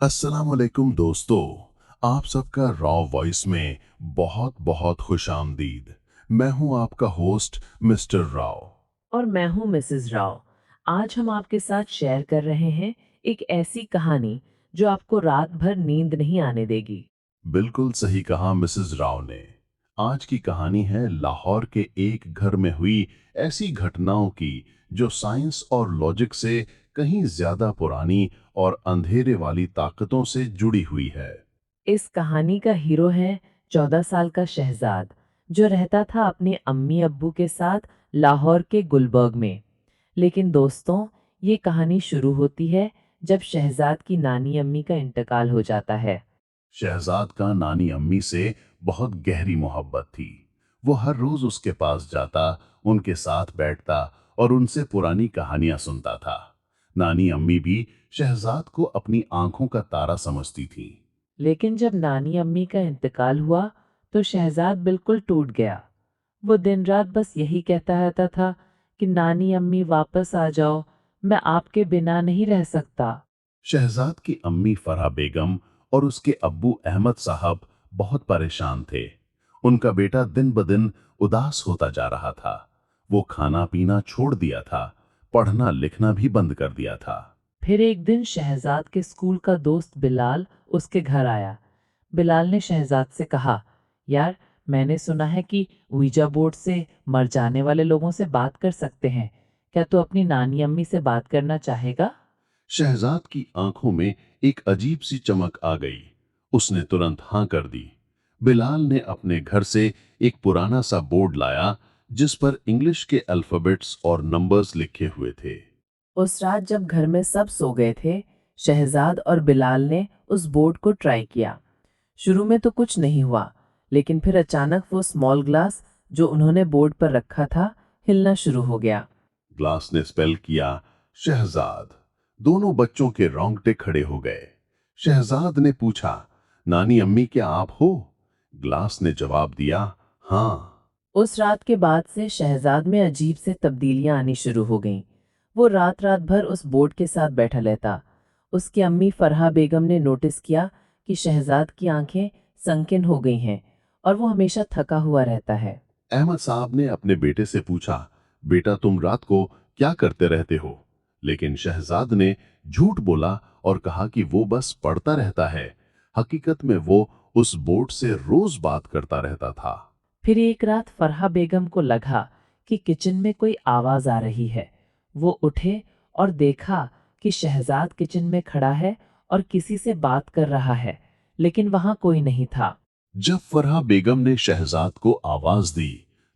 अस्सलामुअलैकुम दोस्तों, आप सबका रॉ वॉइस में बहुत बहुत खुश आमदीद। मैं हूं आपका होस्ट मिस्टर राव। और मैं हूँ मिसेस राव। आज हम आपके साथ शेयर कर रहे हैं एक ऐसी कहानी जो आपको रात भर नींद नहीं आने देगी। बिल्कुल सही कहा मिसेस राव ने। आज की कहानी है लाहौर के एक घर में हुई ऐसी घटनाओं की जो साइंस और लॉजिक से कहीं ज्यादा पुरानी और अंधेरे वाली ताकतों से जुड़ी हुई है। इस कहानी का हीरो है 14 साल का शहजाद, जो रहता था अपने अम्मी अब्बू के साथ लाहौर के गुलबर्ग में। लेकिन दोस्तों, ये कहानी शुरू होती है जब शहजाद की नानी अम्मी का इंतकाल हो जाता है। शहजाद का नानी अम्मी से बहुत गहरी मोहब्बत थी। वो हर रोज उसके पास जाता, उनके साथ बैठता और उनसे पुरानी कहानियां सुनता था। नानी अम्मी भी शहजाद को अपनी आंखों का तारा समझती थी। लेकिन जब नानी अम्मी का इंतकाल हुआ तो शहजाद बिल्कुल टूट गया। वो दिन रात बस यही कहता रहता था कि नानी अम्मी वापस आ जाओ, मैं आपके बिना नहीं रह सकता। शहजाद की अम्मी फरहा बेगम और उसके अब्बू अहमद साहब बहुत परेशान थे। उनका बेटा दिन ब दिन उदास होता जा रहा था। वो खाना पीना छोड़ दिया था, पढ़ना लिखना भी बंद कर दिया था। फिर एक दिन शहजाद के स्कूल का दोस्त बिलाल उसके घर आया। बिलाल ने शहजाद से कहा, यार, मैंने सुना है कि वीजा बोर्ड से मर जाने वाले लोगों से बात कर सकते हैं। क्या तू अपनी नानी अम्मी से बात करना चाहेगा? शहजाद की आंखों में एक अजीब सी चमक आ गई। उसने तुरंत हां कर दी। बिलाल ने अपने घर से एक पुराना सा बोर्ड लाया जिस पर इंग्लिश के अल्फाबेट्स और नंबर्स लिखे हुए थे। उस रात जब घर में सब सो गए थे, शहजाद और बिलाल ने उस बोर्ड को ट्राई किया। शुरू में तो कुछ नहीं हुआ, लेकिन फिर अचानक वो स्मॉल ग्लास जो उन्होंने बोर्ड पर रखा था, हिलना शुरू हो गया। ग्लास ने स्पेल किया शहजाद। दोनों बच्चों के रोंगटे खड़े हो गए। शहजाद ने पूछा, नानी अम्मी क्या आप हो? ग्लास ने जवाब दिया, हाँ। उस रात के बाद से शहजाद में अजीब से तब्दीलियां आनी शुरू हो गईं। वो रात रात भर उस बोर्ड के साथ बैठा रहता। उसकी अम्मी फरहा बेगम ने नोटिस किया कि शहजाद की आंखें संकीर्ण हो गई हैं और वो हमेशा थका हुआ रहता है। अहमद साहब ने अपने बेटे से पूछा, बेटा तुम रात को क्या करते रहते हो? लेकिन शहजाद ने झूठ बोला और कहा कि वो बस पढ़ता रहता है। हकीकत में वो उस बोर्ड से रोज बात करता रहता था। फिर एक रात फरहा बेगम को लगा कि किचन में कोई आवाज आ रही है। वो उठे और देखा कि शहजाद किचन में खड़ा है और किसी से बात कर रहा है, लेकिन वहां कोई नहीं था। जब फरहा बेगम ने शहजाद को आवाज दी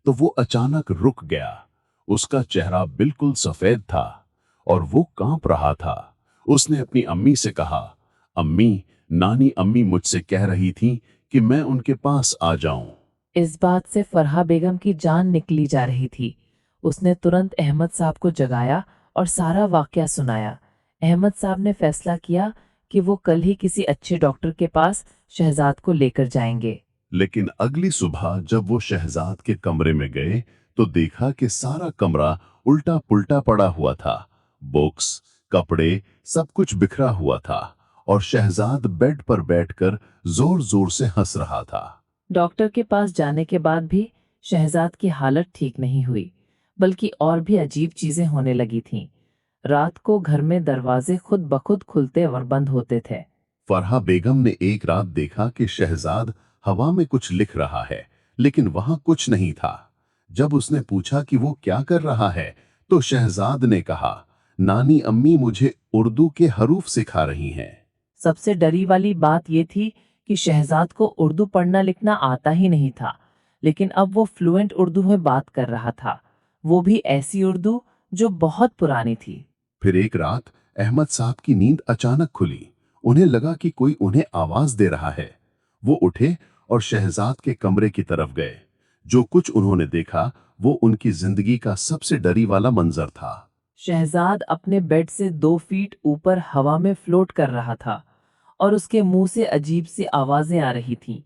तो वो अचानक रुक गया। उसका चेहरा बिल्कुल सफेद था और वो कांप रहा था। उसने अपनी अम्मी से कहा, अम्मी, नानी अम्मी मुझसे कह रही थी कि मैं उनके पास आ जाऊं। इस बात से फरहा बेगम की जान निकली जा रही थी। उसने तुरंत अहमद साहब को जगाया और सारा वाकया सुनाया। अहमद साहब ने फैसला किया कि वो कल ही किसी अच्छे डॉक्टर के पास शहजाद को लेकर जाएंगे। लेकिन अगली सुबह जब वो शहजाद के कमरे में गए तो देखा कि सारा कमरा उल्टा पुल्टा पड़ा हुआ था। बुक्स, कपड़े, सब कुछ बिखरा हुआ था और शहजाद बेड पर बैठकर जोर जोर से हंस रहा था। डॉक्टर के पास जाने के बाद भी शहजाद की हालत ठीक नहीं हुई, बल्कि और भी अजीब चीजें होने लगी थीं। रात को घर में दरवाजे खुद ब खुद खुलते और बंद होते थे। फरहा बेगम ने एक रात देखा कि शहजाद हवा में कुछ लिख रहा है, लेकिन वहां कुछ नहीं था। जब उसने पूछा कि वो क्या कर रहा है, तो शहजाद ने कहा, नानी अम्मी मुझे उर्दू के हरूफ सिखा रही हैं। सबसे डरी वाली बात यह थी कि शहजाद को उर्दू पढ़ना लिखना आता ही नहीं था, लेकिन अब वो फ्लुएंट उर्दू में बात कर रहा था, वो भी ऐसी उर्दू जो बहुत पुरानी थी। फिर एक रात अहमद साहब की नींद अचानक खुली। उन्हें लगा कि कोई उन्हें आवाज दे रहा है। वो उठे और शहजाद के कमरे की तरफ गए। जो कुछ उन्होंने देखा वो उनकी जिंदगी का सबसे डरी वाला मंजर था। शहजाद अपने बेड से 2 फीट ऊपर हवा में फ्लोट कर रहा था और उसके मुंह से अजीब सी आवाजें आ रही थीं।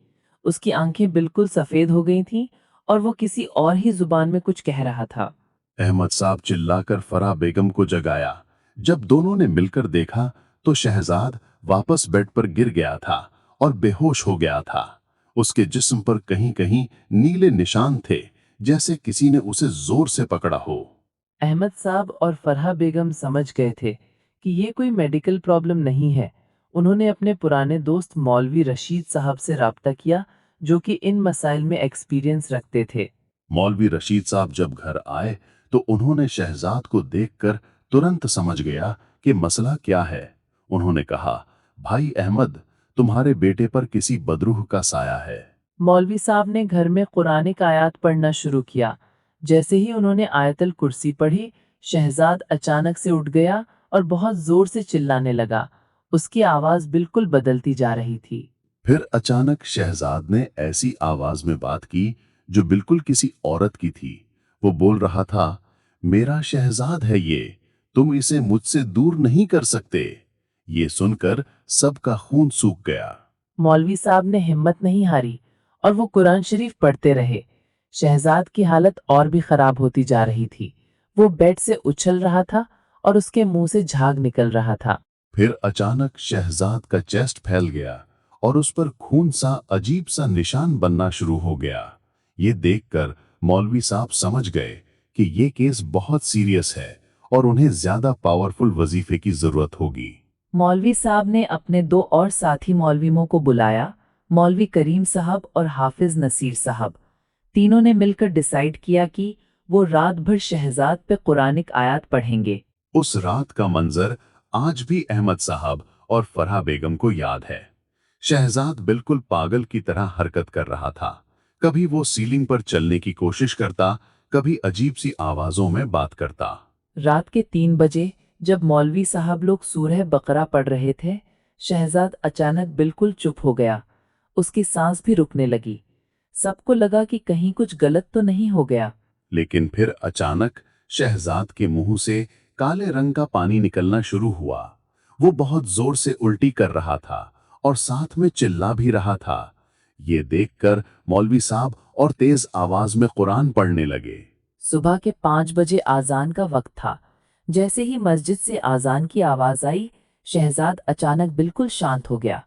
उसकी आंखें बिल्कुल सफेद हो गई थीं और वो किसी और ही जुबान में कुछ कह रहा था। अहमद साहब चिल्लाकर फराह बेगम को जगाया। जब दोनों ने मिलकर देखा तो शहजाद वापस बेड पर गिर गया था और बेहोश हो गया था। उसके जिस्म पर कहीं कहीं नीले निशान थे, जैसे किसी ने उसे जोर से पकड़ा हो। अहमद साहब और फरहा बेगम समझ गए थे कि ये कोई मेडिकल प्रॉब्लम नहीं है। उन्होंने अपने पुराने दोस्त मौलवी रशीद साहब से राब्ता किया, जो कि इन मसाइल में एक्सपीरियंस रखते थे। मौलवी रशीद साहब जब घर आए तो उन्होंने शहजाद को देखकर तुरंत समझ गया कि मसला क्या है। उन्होंने कहा, भाई अहमद, तुम्हारे बेटे पर किसी बदरूह का साया है। मौलवी साहब ने घर में कुरानिक आयात पढ़ना शुरू किया। जैसे ही उन्होंने आयतल कुर्सी पढ़ी, शहजाद अचानक से उठ गया और बहुत जोर से चिल्लाने लगा। उसकी आवाज बिल्कुल बदलती जा रही थी। फिर अचानक शहजाद ने ऐसी आवाज में बात की जो बिल्कुल किसी औरत की थी। वो बोल रहा था, मेरा शहजाद है ये, तुम इसे मुझसे दूर नहीं कर सकते। ये सुनकर सबका खून सूख गया। मौलवी साहब ने हिम्मत नहीं हारी और वो कुरान शरीफ पढ़ते रहे। शहजाद की हालत और भी खराब होती जा रही थी। वो बेड से उछल रहा था और उसके मुंह से झाग निकल रहा था। फिर अचानक शहजाद का चेस्ट फैल गया और उस पर खून सा अजीब सा निशान बनना शुरू हो गया। ये देखकर मौलवी साहब समझ गए कि ये केस बहुत सीरियस है और उन्हें ज्यादा पावरफुल वजीफे की जरूरत होगी। मौलवी साहब ने अपने दो और साथी मौलवियों को बुलाया, मौलवी करीम साहब और हाफिज नसीर साहब। तीनों ने मिलकर डिसाइड किया कि वो रात भर शहजाद पे कुरानिक आयात पढ़ेंगे। उस रात का मंजर आज भी अहमद साहब और फरहा बेगम को याद है। शहजाद बिल्कुल पागल की तरह हरकत कर रहा था। कभी वो सीलिंग पर चलने की कोशिश करता, कभी अजीब सी आवाजों में बात करता। रात के 3 बजे जब मौलवी साहब लोग सूरह बकरा पढ़ रहे थे, शहजाद अचानक बिल्कुल चुप हो गया। उसकी सांस भी रुकने लगी। सबको लगा कि कहीं कुछ गलत तो नहीं हो गया। लेकिन फिर अचानक शहजाद के मुंह से काले रंग का पानी निकलना शुरू हुआ। वो बहुत जोर से उल्टी कर रहा था और साथ में चिल्ला भी रहा था। ये देखकर मौलवी साहब और तेज आवाज में कुरान पढ़ने लगे। सुबह के 5 बजे आजान का वक्त था। जैसे ही मस्जिद से आजान की आवाज आई, शहजाद अचानक बिल्कुल शांत हो गया।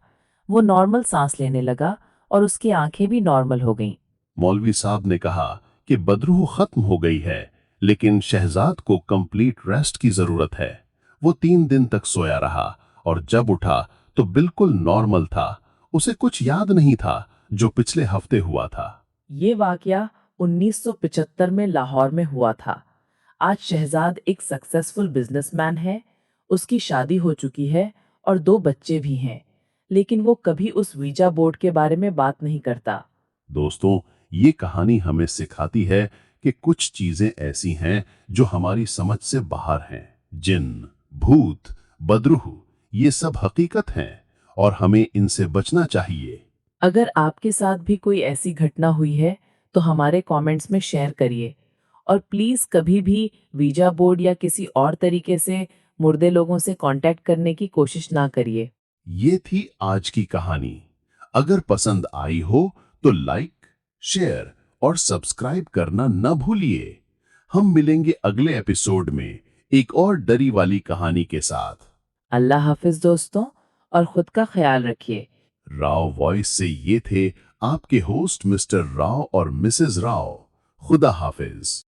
वो नॉर्मल सांस लेने लगा और उसकी आंखें भी नॉर्मल हो गईं। मौलवी साहब ने कहा कि बदरूह खत्म हो गई है, लेकिन शहजाद को कंप्लीट रेस्ट की जरूरत है। वो 3 दिन तक सोया रहा और जब उठा तो बिल्कुल नॉर्मल था। उसे कुछ याद नहीं था जो पिछले हफ्ते हुआ था। ये वाकया 1975 में लाहौर में हुआ था। आज शहजाद एक सक्सेसफुल बिजनेसमैन है। उसकी शादी हो चुकी है और 2 बच्चे भी हैं, लेकिन वो कभी उस वीजा बोर्ड के बारे में बात नहीं करता। दोस्तों, ये कहानी हमें सिखाती है कि कुछ चीजें ऐसी हैं जो हमारी समझ से बाहर हैं। जिन, भूत, बदरूह, ये सब हकीकत हैं और हमें इनसे बचना चाहिए। अगर आपके साथ भी कोई ऐसी घटना हुई है तो हमारे कमेंट्स में शेयर करिए। और प्लीज़ कभी भी वीजा बोर्ड या किसी और तरीके से मुर्दे लोगों से कांटेक्ट करने की कोशिश ना करिए। ये थी आज की कहानी। अगर पसंद आई हो तो लाइक, शेयर और सब्सक्राइब करना न भूलिए। हम मिलेंगे अगले एपिसोड में एक और डरी वाली कहानी के साथ। अल्लाह हाफिज दोस्तों, और खुद का ख्याल रखिए। राव वॉइस से ये थे आपके होस्ट मिस्टर राव और मिसेस राव। खुदा हाफिज।